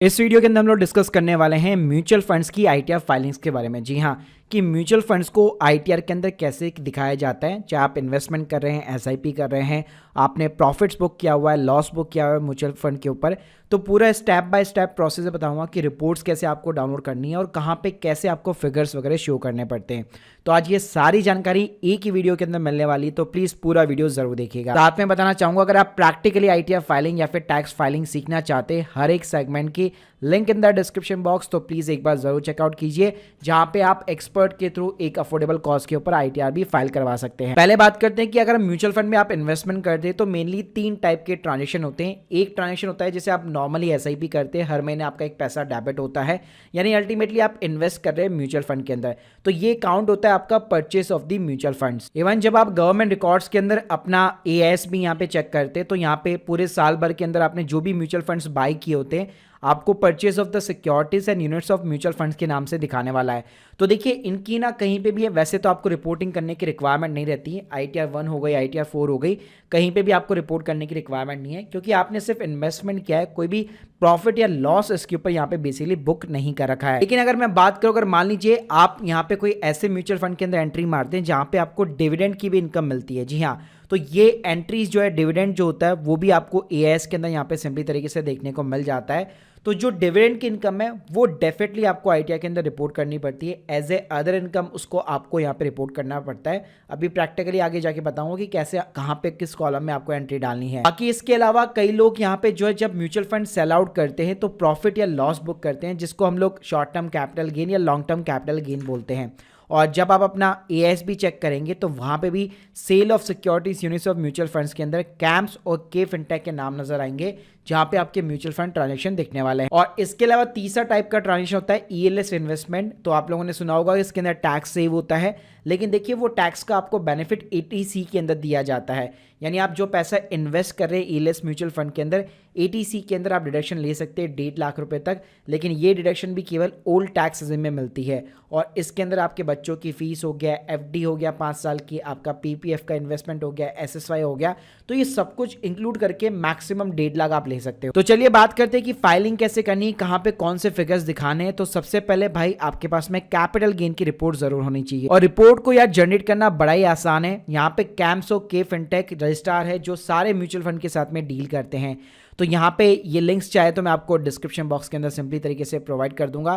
इस वीडियो के अंदर हम लोग डिस्कस करने वाले हैं म्यूचुअल फंड्स की आईटीआर फाइलिंग्स के बारे में। जी हाँ, कि म्यूचुअल फंड्स को आईटीआर के अंदर कैसे दिखाया जाता है। चाहे आप इन्वेस्टमेंट कर रहे हैं, एसआईपी कर रहे हैं, आपने प्रॉफिट्स बुक किया हुआ है, लॉस बुक किया हुआ है म्यूचुअल फंड के ऊपर, तो पूरा स्टेप बाय स्टेप प्रोसेस बताऊंगा कि रिपोर्ट्स कैसे आपको डाउनलोड करनी है और कहाँ पे कैसे आपको फिगर्स वगैरह शो करने पड़ते हैं। तो आज ये सारी जानकारी एक ही वीडियो के अंदर मिलने वाली है, तो प्लीज़ पूरा वीडियो जरूर देखिएगा। साथ में बताना चाहूंगा, अगर आप प्रैक्टिकली आईटीआर फाइलिंग या फिर टैक्स फाइलिंग सीखना चाहते हैं, हर एक सेगमेंट की link in the description box, तो प्लीज़ एक बार जरूर चेकआउट कीजिए, जहां पे आप एक्सपर्ट के थ्रू एक अफोर्डेबल कॉस्ट के ऊपर आईटीआर भी फाइल करवा सकते हैं। पहले बात करते हैं कि अगर म्यूचुअल फंड में आप इन्वेस्टमेंट करते हैं तो मेनली 3 टाइप के ट्रांजेक्शन होते हैं। एक ट्रांजेक्शन होता है जैसे आप नॉर्मली एसआईपी करते हैं, हर महीने आपका एक पैसा डेबिट होता है, यानी अल्टीमेटली आप इन्वेस्ट कर रहे हैं म्यूचुअल फंड के अंदर, तो ये काउंट होता है आपका purchase of the mutual funds. Even जब आप गवर्नमेंट रिकॉर्ड्स के अंदर अपना एएस भी यहाँ पे चेक करते हैं, तो यहाँ पे पूरे साल भर के अंदर आपने जो भी म्यूचुअल फंड्स बाय किए होते हैं, आपको purchase of the securities and units of mutual funds के नाम से दिखाने वाला है। तो देखिए, इनकी ना कहीं पे भी है, वैसे तो आपको रिपोर्टिंग करने की रिक्वायरमेंट नहीं रहती है। आईटीआर 1 हो गई, आईटीआर 4 हो गई, कहीं पे भी आपको रिपोर्ट करने की रिक्वायरमेंट नहीं है, क्योंकि आपने सिर्फ इन्वेस्टमेंट किया है, कोई भी प्रॉफिट या लॉस इसके ऊपर यहाँ पे बेसिकली बुक नहीं कर रखा है। लेकिन अगर मैं बात करूँ, अगर मान लीजिए आप यहाँ पे कोई ऐसे म्यूचुअल फंड के अंदर एंट्री मारते हैं जहाँ पे आपको डिविडेंड की भी इनकम मिलती है, जी हाँ, तो ये एंट्रीज जो है, डिविडेंड जो होता है वो भी आपको एएस के अंदर यहाँ पे सिंपली तरीके से देखने को मिल जाता है। तो जो डिविडेंड की इनकम है वो डेफिनेटली आपको आईटीआर के अंदर रिपोर्ट करनी पड़ती है एज ए अदर इनकम, उसको आपको यहाँ पे रिपोर्ट करना पड़ता है। अभी प्रैक्टिकली आगे जाके बताऊंगा कि कैसे, कहाँ पे, किस कॉलम में आपको एंट्री डालनी है। बाकी इसके अलावा कई लोग यहाँ पे जो है, जब म्यूचुअल फंड सेल आउट करते हैं तो प्रॉफिट या लॉस बुक करते हैं, जिसको हम लोग शॉर्ट टर्म कैपिटल गेन या लॉन्ग टर्म कैपिटल गेन बोलते हैं। और जब आप अपना एएस भी चेक करेंगे तो वहां पे भी sale of securities units of mutual funds के अंदर कैम्प्स और के फिनटेक के नाम नजर आएंगे, जहां पे आपके म्यूचुअल फंड ट्रांजैक्शन दिखने वाले हैं। और इसके अलावा तीसरा टाइप का ट्रांजैक्शन होता है ईएलएस इन्वेस्टमेंट। तो आप लोगों ने सुना होगा इसके अंदर टैक्स सेव होता है, लेकिन देखिए वो टैक्स का आपको बेनिफिट एटीसी के अंदर दिया जाता है, यानी आप जो पैसा इन्वेस्ट कर रहे हैं ईएलएस म्यूचुअल फंड के अंदर, एटीसी के अंदर आप डिडक्शन ले सकते हैं 1.5 लाख रुपए तक, लेकिन ये डिडक्शन भी केवल ओल्ड टैक्स रेजिम में मिलती है। और इसके अंदर आपके बच्चों की फीस हो गया, एफडी हो गया 5 साल की, आपका पीपीएफ का इन्वेस्टमेंट हो गया, एसएसवाई हो गया, तो ये सब कुछ इंक्लूड करके मैक्सिमम 1.5 लाख आप ले सकते हो। तो चलिए बात करते हैं कि फाइलिंग कैसे करनी है, कहाँ पे कौन से फिगर्स दिखाने हैं। तो सबसे पहले भाई आपके पास में कैपिटल गेन की रिपोर्ट जरूर होनी चाहिए, और रिपोर्ट को यार जनरेट करना बड़ा ही आसान है। यहाँ पे कैम्सो के फिनटेक रजिस्ट्रार है जो सारे म्यूचुअल फंड के साथ में डील करते हैं। तो यहाँ पे ये लिंक्स चाहे तो मैं आपको डिस्क्रिप्शन बॉक्स के अंदर सिंपली तरीके से प्रोवाइड कर दूंगा।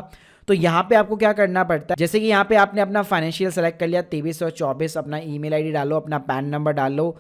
तो यहाँ पे आपको क्या करना पड़ता है, जैसे कि यहाँ पे आपने अपना फाइनेंशियल सेलेक्ट कर लिया 23 और 24, अपना ईमेल आईडी डालो, अपना पैन नंबर डालो,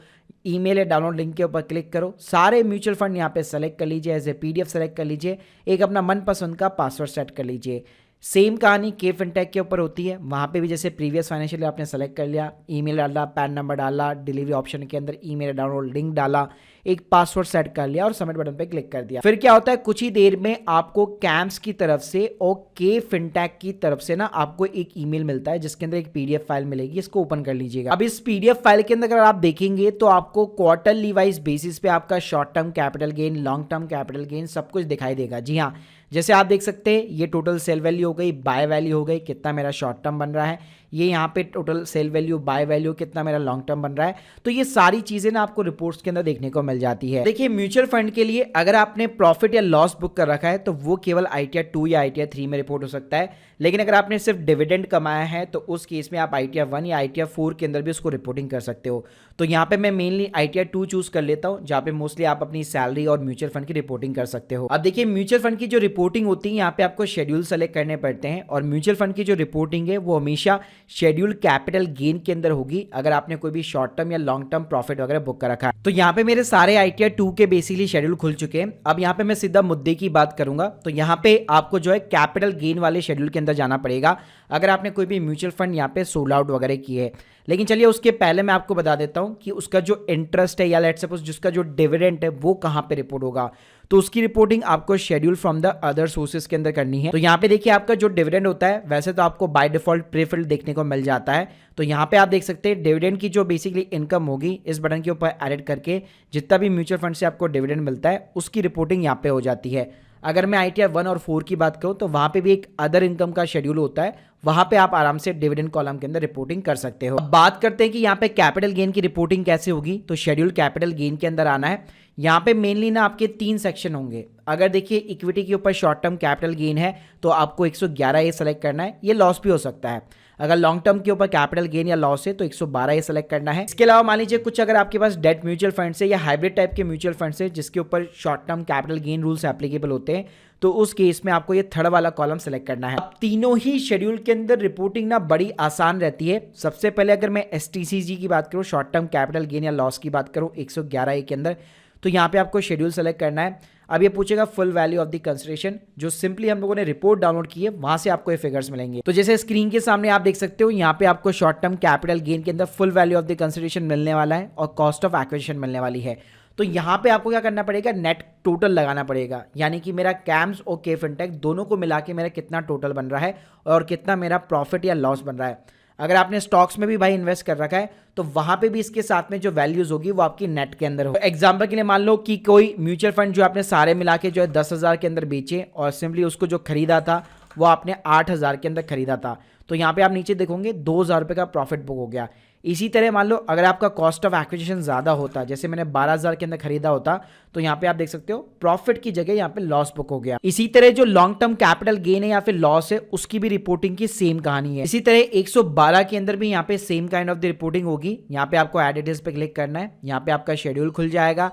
ईमेल या डाउनलोड लिंक के ऊपर क्लिक करो, सारे म्यूचुअल फंड यहाँ पे सेलेक्ट कर लीजिए, एज ए पीडीएफ सेलेक्ट कर लीजिए, एक अपना मनपसंद का पासवर्ड सेट कर लीजिए। सेम कहानी के फिनटेक के ऊपर होती है, वहाँ पे भी जैसे प्रीवियस फाइनेंशियल आपने सेलेक्ट कर लिया, ईमेल डाला, पैन नंबर डाला, डिलीवरी ऑप्शन के अंदर ईमेल डाउनलोड लिंक डाला, एक पासवर्ड सेट कर लिया और सबमिट बटन पे क्लिक कर दिया। फिर क्या होता है, कुछ ही देर में आपको कैम्स की तरफ से और के फिनटेक की तरफ से ना आपको एक ईमेल मिलता है, जिसके अंदर एक पीडीएफ फाइल मिलेगी, इसको ओपन कर लीजिएगा। अब इस पीडीएफ फाइल के अंदर अगर आप देखेंगे तो आपको क्वार्टरली वाइज बेसिस पे आपका short term capital gain, long term capital gain सब कुछ दिखाई देगा। जी हाँ, जैसे आप देख सकते हैं ये टोटल सेल वैल्यू हो गई, बाय वैल्यू हो गई, कितना मेरा शॉर्ट टर्म बन रहा है, ये यहाँ पे total sale value, by value, कितना मेरा लॉन्ग टर्म बन रहा है। तो ये सारी चीजें ना आपको रिपोर्ट्स के अंदर देखने को मिल जाती है। देखिए, म्यूचुअल फंड के लिए अगर आपने प्रॉफिट या लॉस बुक कर रखा है तो वो केवल आईटीआर 2 या आईटीआर 3 में रिपोर्ट हो सकता है, लेकिन अगर आपने सिर्फ डिविडेंड कमाया है तो उस केस में आप आईटीआर 1 या आईटीआर 4 के अंदर भी उसको रिपोर्टिंग कर सकते हो। तो यहाँ पे मैं मेनली आईटीआर 2 चूज कर लेता हूँ, जहाँ पे मोस्टली आप अपनी सैलरी और म्यूचुअल फंड की रिपोर्टिंग कर सकते हो। अब देखिए, म्यूचुअल फंड की जो रिपोर्टिंग होती है, यहाँ पे आपको शेड्यूल सेलेक्ट करने पड़ते हैं, और म्यूचुअल फंड की जो रिपोर्टिंग है वो हमेशा शेड्यूल कैपिटल गेन के अंदर होगी, अगर आपने कोई भी शॉर्ट टर्म या लॉन्ग टर्म प्रॉफिट वगैरह बुक कर रखा है। तो यहाँ पे मेरे सारे आईटीआर 2 के बेसिकली शेड्यूल खुल चुके हैं। अब यहाँ पे मैं सीधा मुद्दे की बात करूंगा, तो यहाँ पे आपको जो है कैपिटल गेन वाले शेड्यूल के अंदर जाना पड़ेगा, अगर आपने कोई भी म्यूचुअल फंड यहाँ पे सोल्ड आउट वगैरह की है। लेकिन चलिए उसके पहले मैं आपको बता देता हूँ कि उसका जो इंटरेस्ट है या लेट्स सपोज जिसका जो डिविडेंड है वो कहाँ पे रिपोर्ट होगा। तो उसकी रिपोर्टिंग आपको schedule from the other sources के अंदर करनी है। तो यहाँ पे देखिए, आपका जो डिविडेंड होता है वैसे तो आपको बाय डिफॉल्ट प्रीफिल्ड देखने को मिल जाता है। तो यहाँ पे आप देख सकते हैं डिविडेंड की जो बेसिकली इनकम होगी, इस बटन के ऊपर एडिट करके जितना भी म्यूचुअल फंड से आपको डिविडेंड मिलता है उसकी रिपोर्टिंग यहाँ पे हो जाती है। अगर मैं ITR 1 और 4 की बात करूँ तो वहाँ पे भी एक अदर इनकम का शेड्यूल होता है, वहाँ पे आप आराम से डिविडेंड कॉलम के अंदर रिपोर्टिंग कर सकते हो। अब बात करते हैं कि यहाँ पे कैपिटल गेन की रिपोर्टिंग कैसे होगी। तो शेड्यूल कैपिटल गेन के अंदर आना है। यहाँ पे मेनली ना आपके 3 सेक्शन होंगे। अगर देखिए इक्विटी के ऊपर शॉर्ट टर्म कैपिटल गेन है तो आपको 111A सेलेक्ट करना है, ये लॉस भी हो सकता है। अगर लॉन्ग टर्म के ऊपर कैपिटल गेन या लॉस है तो 112A सेलेक्ट करना है। इसके अलावा मान लीजिए कुछ अगर आपके पास डेट म्यूचुअल फंड से या हाइब्रिड टाइप के म्यूचुअल फंड से जिसके ऊपर short term capital gain rules applicable होते हैं, तो उस केस में आपको ये थर्ड वाला कॉलम सेलेक्ट करना है। अब तीनों ही शेड्यूल के अंदर रिपोर्टिंग ना बड़ी आसान रहती है। सबसे पहले अगर मैं STCG की बात करूँ, शॉर्ट टर्म कैपिटल गेन या लॉस की बात करूँ 111A के अंदर, तो यहाँ पे आपको शेड्यूल सेलेक्ट करना है। अब ये पूछेगा full value of the consideration, जो सिंपली हम लोगों ने रिपोर्ट डाउनलोड की है वहां से आपको ये फिगर्स मिलेंगे। तो जैसे स्क्रीन के सामने आप देख सकते हो, यहाँ पे आपको शॉर्ट टर्म कैपिटल गेन के अंदर full value of the consideration मिलने वाला है और कॉस्ट ऑफ एक्विजिशन मिलने वाली है। तो यहाँ पे आपको क्या करना पड़ेगा, नेट टोटल लगाना पड़ेगा, यानी कि मेरा कैम्स और के फिनटेक दोनों को मिला के मेरा कितना टोटल बन रहा है और कितना मेरा प्रॉफिट या लॉस बन रहा है। अगर आपने स्टॉक्स में भी भाई इन्वेस्ट कर रखा है तो वहां पे भी इसके साथ में जो वैल्यूज होगी वो आपकी नेट के अंदर हो। एग्जांपल के लिए मान लो कि कोई म्यूचुअल फंड जो आपने सारे मिला के जो है 10,000 के अंदर बेचे और सिंपली उसको जो खरीदा था वो आपने 8,000 के अंदर खरीदा था, तो यहाँ पे आप नीचे देखोगे 2,000 रुपये का प्रॉफिट बुक हो गया। इसी तरह मान लो अगर आपका कॉस्ट ऑफ एक्विजिशन ज़्यादा होता, जैसे मैंने 12,000 के अंदर खरीदा होता, तो यहाँ पे आप देख सकते हो प्रॉफिट की जगह यहाँ पे लॉस बुक हो गया। इसी तरह जो लॉन्ग टर्म कैपिटल गेन है या फिर लॉस है उसकी भी रिपोर्टिंग की सेम कहानी है। इसी तरह 112 के अंदर भी यहाँ पे same kind of the reporting होगी। यहाँ पे आपको एड डिटेल्स पे क्लिक करना है, यहाँ पे आपका शेड्यूल खुल जाएगा,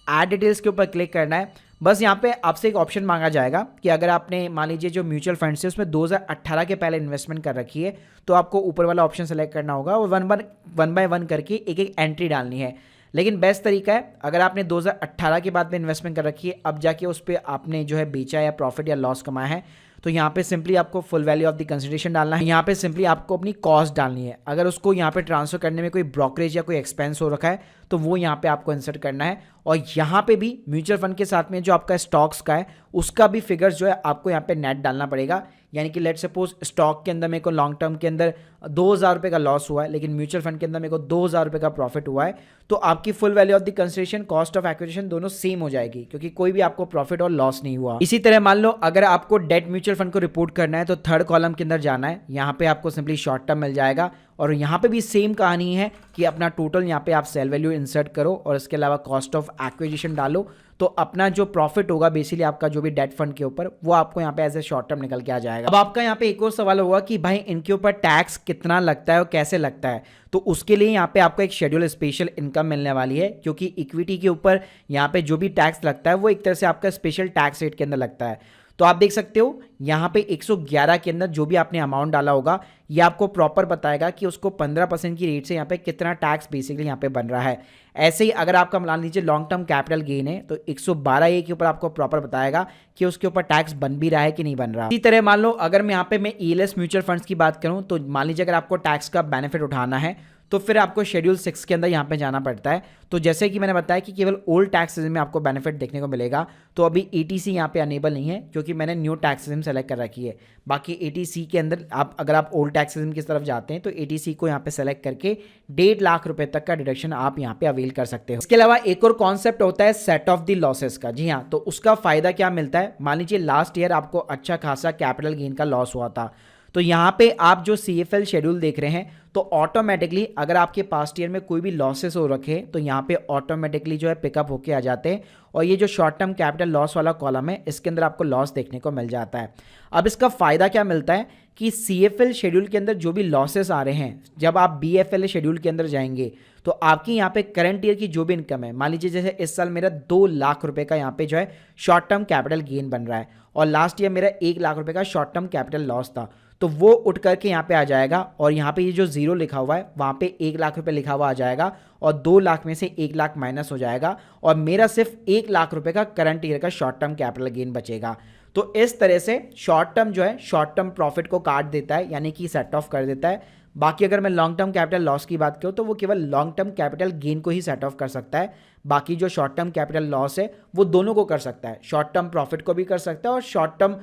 एड डिटेल्स के ऊपर क्लिक करना है। बस यहाँ पे आपसे एक ऑप्शन मांगा जाएगा कि अगर आपने मान लीजिए जो म्यूचुअल फंड से उसमें 2018 के पहले इन्वेस्टमेंट कर रखी है तो आपको ऊपर वाला ऑप्शन सेलेक्ट करना होगा और वन बाय वन करके एक एक एंट्री डालनी है। लेकिन बेस्ट तरीका है, अगर आपने 2018 के बाद में इन्वेस्टमेंट कर रखी है, अब जाके उस पर आपने जो है बेचा या प्रॉफिट या लॉस कमाया है, तो यहाँ पे सिंपली आपको full value of the consideration डालना है। यहाँ पे सिंपली आपको अपनी कॉस्ट डालनी है। अगर उसको यहाँ पे ट्रांसफर करने में कोई ब्रोकरेज या कोई एक्सपेंस हो रखा है तो वो यहाँ पे आपको इंसर्ट करना है। और यहाँ पे भी म्यूचुअल फंड के साथ में जो आपका स्टॉक्स का है उसका भी फिगर्स जो है आपको यहाँ पे नेट डालना पड़ेगा। यानी कि लेट सपोज स्टॉक के अंदर मेरे को लॉन्ग टर्म के अंदर 2,000 रुपये का लॉस हुआ है, लेकिन म्यूचुअल फंड के अंदर मेरे को 2,000 रुपये का प्रॉफिट हुआ है, तो आपकी full value of the consideration, cost of acquisition दोनों सेम हो जाएगी क्योंकि कोई भी आपको प्रॉफिट और लॉस नहीं हुआ। इसी तरह मान लो अगर आपको डेट म्यूचुअल फंड को रिपोर्ट करना है तो थर्ड कॉलम के अंदर जाना है, यहाँ पे आपको सिंपली शॉर्ट टर्म मिल जाएगा और यहाँ पे भी सेम कहानी है कि अपना टोटल यहाँ पे आप सेल वैल्यू इंसर्ट करो और इसके अलावा कॉस्ट ऑफ एक्विजिशन डालो, तो अपना जो प्रॉफिट होगा बेसिकली आपका जो भी डेट फंड के ऊपर वो आपको यहाँ पे एज ए शॉर्ट टर्म निकल के आ जाएगा। अब आपका यहाँ पे एक और सवाल होगा कि भाई इनके ऊपर टैक्स कितना लगता है और कैसे लगता है, तो उसके लिए यहाँ पे आपको एक शेड्यूल स्पेशल इनकम मिलने वाली है, क्योंकि इक्विटी के ऊपर यहाँ पे जो भी टैक्स लगता है वो एक तरह से आपका स्पेशल टैक्स रेट के अंदर लगता है। तो आप देख सकते हो यहाँ पे 111 के अंदर जो भी आपने अमाउंट डाला होगा ये आपको प्रॉपर बताएगा कि उसको 15% की रेट से यहाँ पे कितना टैक्स बेसिकली यहाँ पे बन रहा है। ऐसे ही अगर आपका मान लीजिए लॉन्ग टर्म कैपिटल गेन है तो 112A के ऊपर आपको प्रॉपर बताएगा कि उसके ऊपर टैक्स बन भी रहा है कि नहीं बन रहा। इसी तरह मान लो अगर मैं यहाँ पे मैं ELS म्यूचुअल फंड्स की बात करूँ तो मान लीजिए अगर आपको टैक्स का बेनिफिट उठाना है तो फिर आपको शेड्यूल 6 के अंदर यहाँ पे जाना पड़ता है। तो जैसे कि मैंने बताया कि केवल ओल्ड टैक्स सिस्टम में आपको बेनिफिट देखने को मिलेगा, तो अभी ETC यहाँ पे अनेबल नहीं है क्योंकि मैंने न्यू टैक्स सिस्टम सेलेक्ट कर रखी है। बाकी ETC के अंदर अगर आप ओल्ड टैक्स सिस्टम की तरफ जाते हैं तो ETC को यहाँ पे सेलेक्ट करके 1.5 लाख रुपए तक का डिडक्शन आप यहाँ पे अवेल कर सकते हो। इसके अलावा एक और कॉन्सेप्ट होता है सेट ऑफ द लॉसेस का। जी हाँ, तो उसका फायदा क्या मिलता है, मान लीजिए लास्ट ईयर आपको अच्छा खासा कैपिटल गेन का लॉस हुआ था, तो यहाँ पे आप जो CFL शेड्यूल देख रहे हैं तो ऑटोमेटिकली अगर आपके पास्ट ईयर में कोई भी लॉसेस हो रखे तो यहाँ पे ऑटोमेटिकली जो है पिकअप होके आ जाते हैं और ये जो शॉर्ट टर्म कैपिटल लॉस वाला कॉलम है इसके अंदर आपको लॉस देखने को मिल जाता है। अब इसका फायदा क्या मिलता है कि CFL शेड्यूल के अंदर जो भी लॉसेस आ रहे हैं, जब आप BFL शेड्यूल के अंदर जाएंगे तो आपकी यहाँ पे करंट ईयर की जो भी इनकम है, मान लीजिए जैसे इस साल मेरा 2 लाख रुपए का यहाँ पे जो है शॉर्ट टर्म कैपिटल गेन बन रहा है और लास्ट ईयर मेरा 1 लाख रुपए का शॉर्ट टर्म कैपिटल लॉस था, तो वो उठ करके यहाँ पे आ जाएगा और यहाँ पे ये जो जीरो लिखा हुआ है वहाँ पे 1 लाख रुपए लिखा हुआ आ जाएगा और 2 लाख में से 1 लाख माइनस हो जाएगा और मेरा सिर्फ 1 लाख रुपए का करंट ईयर का शॉर्ट टर्म कैपिटल गेन बचेगा। तो इस तरह से शॉर्ट टर्म जो है शॉर्ट टर्म प्रॉफिट को काट देता है, यानी कि सेट ऑफ कर देता है। बाकी अगर मैं लॉन्ग टर्म कैपिटल लॉस की बात करूँ तो वो केवल लॉन्ग टर्म कैपिटल गेन को ही सेट ऑफ कर सकता है, बाकी जो शॉर्ट टर्म कैपिटल लॉस है वो दोनों को कर सकता है, शॉर्ट टर्म प्रॉफिट को भी कर सकता है और short term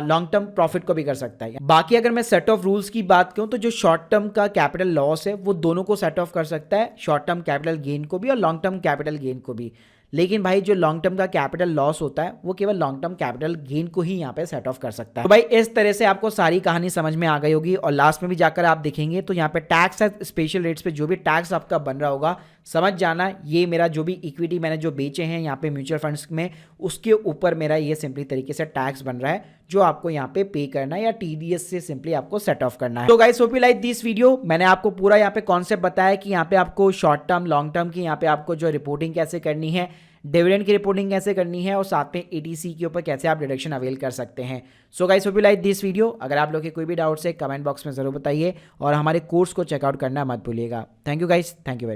long term profit को भी कर सकता है। बाकी अगर मैं सेट ऑफ रूल्स की बात करूं तो जो शॉर्ट टर्म का कैपिटल लॉस है वो दोनों को सेट ऑफ कर सकता है, शॉर्ट टर्म कैपिटल गेन को भी और लॉन्ग टर्म कैपिटल गेन को भी। लेकिन भाई जो लॉन्ग टर्म का कैपिटल लॉस होता है वो केवल लॉन्ग टर्म कैपिटल गेन को ही यहाँ पे सेट ऑफ कर सकता है। तो भाई इस तरह से आपको सारी कहानी समझ में आ गई होगी, और लास्ट में भी जाकर आप देखेंगे तो यहाँ पे टैक्स है, स्पेशल रेट्स पे जो भी टैक्स आपका बन रहा होगा, समझ जाना ये मेरा जो भी इक्विटी मैंने जो बेचे हैं यहाँ पे म्यूचुअल फंड्स में, उसके ऊपर मेरा ये सिंपली तरीके से टैक्स बन रहा है जो आपको यहाँ पे पे करना है, या टीडीएस से सिंपली आपको सेट ऑफ करना है। तो guys hope you like this video. मैंने आपको पूरा यहाँ पे कॉन्सेप्ट बताया कि यहाँ पे आपको शॉर्ट टर्म लॉन्ग टर्म की यहाँ पे आपको जो रिपोर्टिंग कैसे करनी है, डिविडेंड की रिपोर्टिंग कैसे करनी है, और साथ में एटीसी के ऊपर कैसे आप डिडक्शन अवेल कर सकते हैं। So guys hope you like this video. अगर आप लोग के कोई भी डाउट्स है कमेंट बॉक्स में जरूर बताइए, और हमारे कोर्स को चेकआउट करना मत भूलिएगा। Thank you guys, thank you very much.